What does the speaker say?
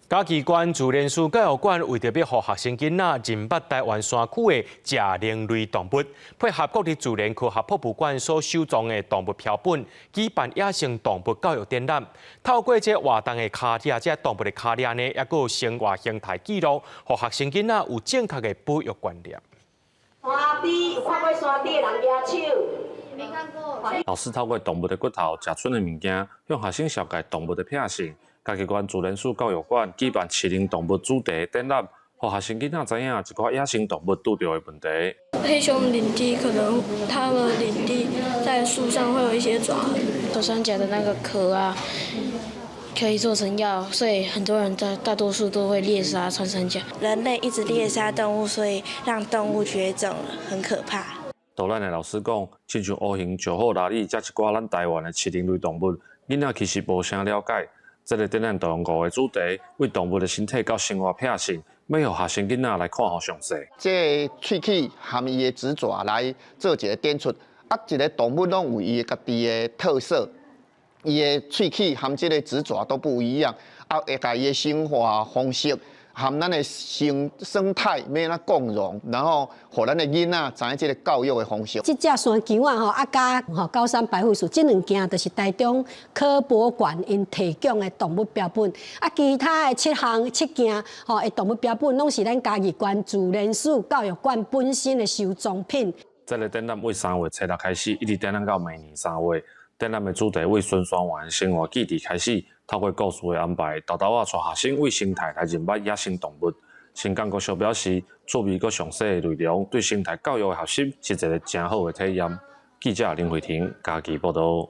嘉义县自然史教育馆为着要让学生囡仔认捌台湾山区的脊灵类动物，配合国立自然科学博物馆所收藏的动物标本，举办野生动物教育展览。透过这活动的卡抓，这动物的卡抓呢，也有生活形态记录，让学生囡仔有正确的保育观念。山猪有看过山猪的人举手？没看过。老师透过动物的骨头、食剩的物件，向学生了解动物的品性。嘉义县自然史教育馆举办饲灵动物主题展览，让学生囡仔知影一寡野生动物遇到的问题。黑熊领地可能它们领地在树上会有一些爪痕，穿山甲的那个壳啊，可以做成药，所以很多人大多数都会猎杀穿山甲。人类一直猎杀动物，所以让动物绝种了，很可怕。导览的老师讲，亲像乌熊、石虎、拉里，这一寡咱台湾的饲灵类动物，囡仔其实无啥了解。这个展览就用5个主题，为动物的身体到生活品性，要让学生囡仔来看好详细。这喙齿含伊的指爪来做一个点出，一个动物拢有伊家己的特色，伊的喙齿含这个指爪都不一样，会甲伊的生活方式。含咱的生态要哪共融，然后互咱的囡仔知影这个教育的方式。这只山姜啊，加高山白虎树，这2件就是台中科博馆因提供的动物标本。其他的7件的动物标本，拢是咱嘉义县自然史教育馆本身的收藏品。这个展览为3月7日开始，一直展览到明年3月。展览的主题为孙双元生活基地开始，透过故事的安排，豆豆带学生为生态来认捌野生动物。新港国小表示，趣味佮详细的内容，对生态教育的学习是一个真好的体验。记者林慧婷，嘉义报道。